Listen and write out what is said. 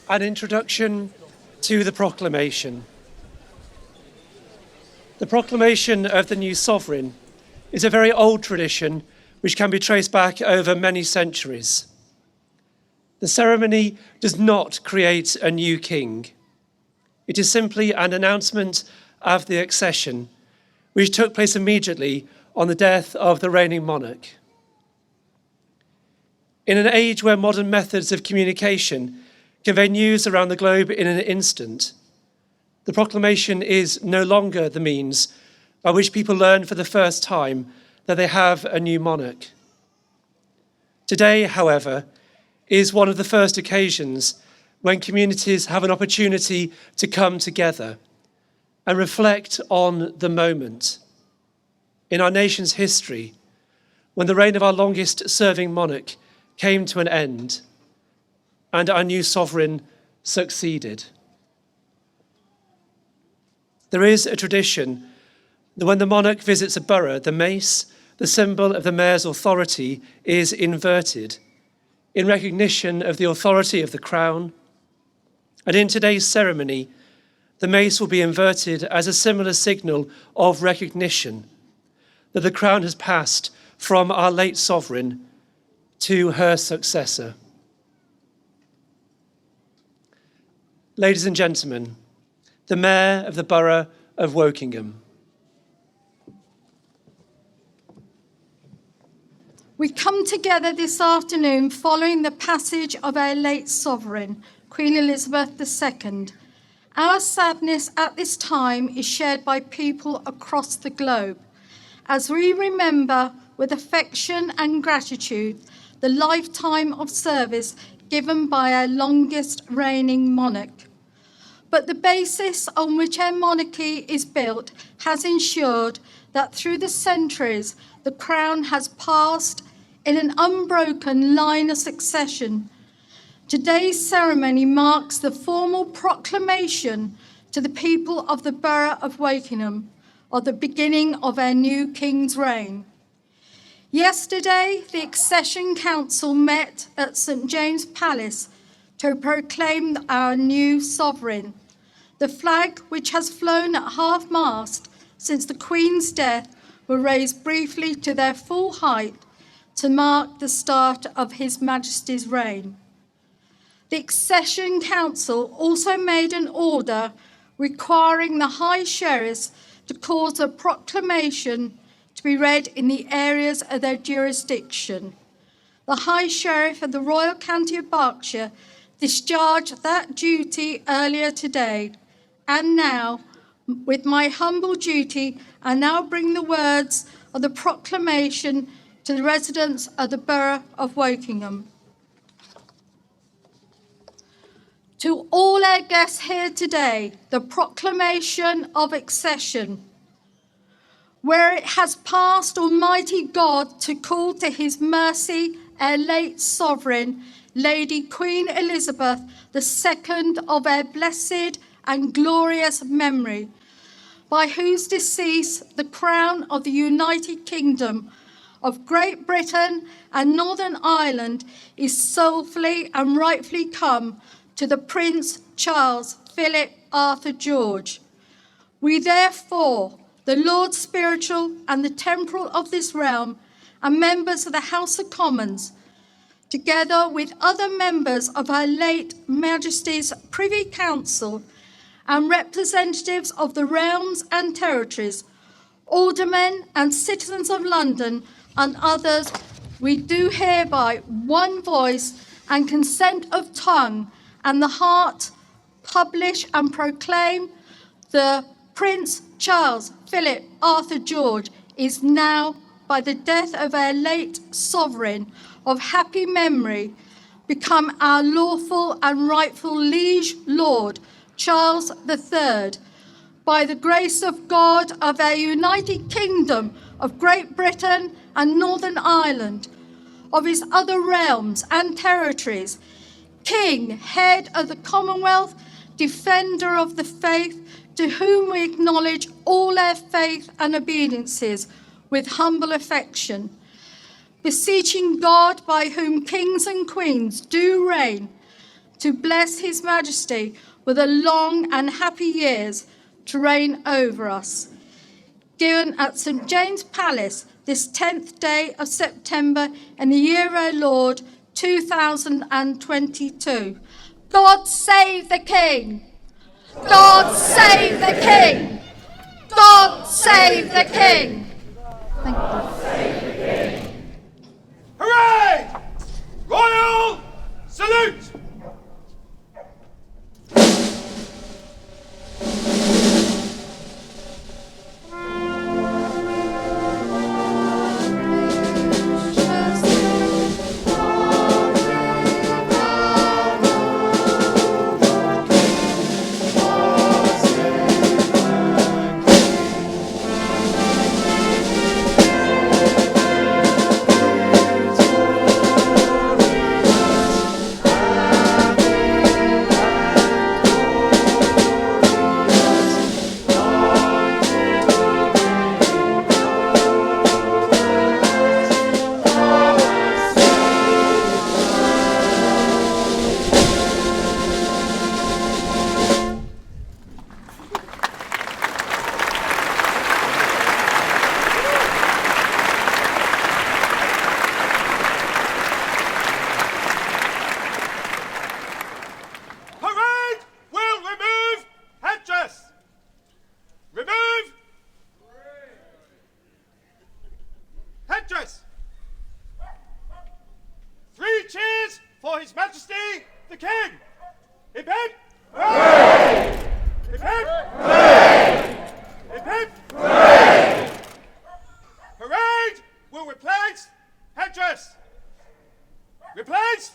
An introduction to the Proclamation. The proclamation of the new sovereign is a very old tradition which can be traced back over many centuries. The ceremony does not create a new king. It is simply an announcement of the accession, which took place immediately on the death of the reigning monarch. In an age where modern methods of communication convey news around the globe in an instant, the proclamation is no longer the means by which people learn for the first time that they have a new monarch. Today, however, is one of the first occasions when communities have an opportunity to come together and reflect on the moment in our nation's history when the reign of our longest serving monarch came to an end and our new sovereign succeeded. There is a tradition that when the monarch visits a borough, the mace, the symbol of the mayor's authority, is inverted in recognition of the authority of the crown. And in today's ceremony, the mace will be inverted as a similar signal of recognition that the crown has passed from our late sovereign to her successor. Ladies and gentlemen, the Mayor of the Borough of Wokingham. We come together this afternoon following the passage of our late sovereign, Queen Elizabeth II. Our sadness at this time is shared by people across the globe as we remember with affection and gratitude the lifetime of service given by our longest reigning monarch. But the basis on which our monarchy is built has ensured that through the centuries, the crown has passed in an unbroken line of succession. Today's ceremony marks the formal proclamation to the people of the Borough of Wokingham of the beginning of our new King's reign. Yesterday, the Accession Council met at St James's Palace to proclaim our new sovereign. The flag, which has flown at half-mast since the Queen's death, were raised briefly to their full height to mark the start of His Majesty's reign. The Accession Council also made an order requiring the High Sheriffs to cause a proclamation to be read in the areas of their jurisdiction. The High Sheriff of the Royal County of Berkshire discharged that duty earlier today. And now, with my humble duty, I now bring the words of the proclamation to the residents of the Borough of Wokingham. To all our guests here today, the proclamation of accession, where it has passed Almighty God to call to His mercy our late sovereign, Lady Queen Elizabeth II of our blessed and glorious memory, by whose decease the crown of the United Kingdom of Great Britain and Northern Ireland is soulfully and rightfully come to the Prince Charles Philip Arthur George. We therefore, the Lord spiritual and the temporal of this realm, and members of the House of Commons, together with other members of our late Majesty's Privy Council and representatives of the realms and territories, aldermen and citizens of London and others, we do hereby one voice and consent of tongue and the heart publish and proclaim the Prince Charles Philip Arthur George is now, by the death of our late sovereign of happy memory, become our lawful and rightful liege lord, Charles III, by the grace of God of our United Kingdom of Great Britain and Northern Ireland, of his other realms and territories, King, head of the Commonwealth, defender of the faith, to whom we acknowledge all our faith and obediences with humble affection, beseeching God, by whom kings and queens do reign, to bless His Majesty with a long and happy years to reign over us. Given at St James Palace this 10th day of September in the year O Lord 2022. God save the King! God save the King! God save the King! Thank you. Hooray! Royal salute! Headdress! 3 cheers for His Majesty the King! Hip hip! Hooray! Hip hip! Hooray! Hip hip! Hooray! Parade will replace headdress! Replaced!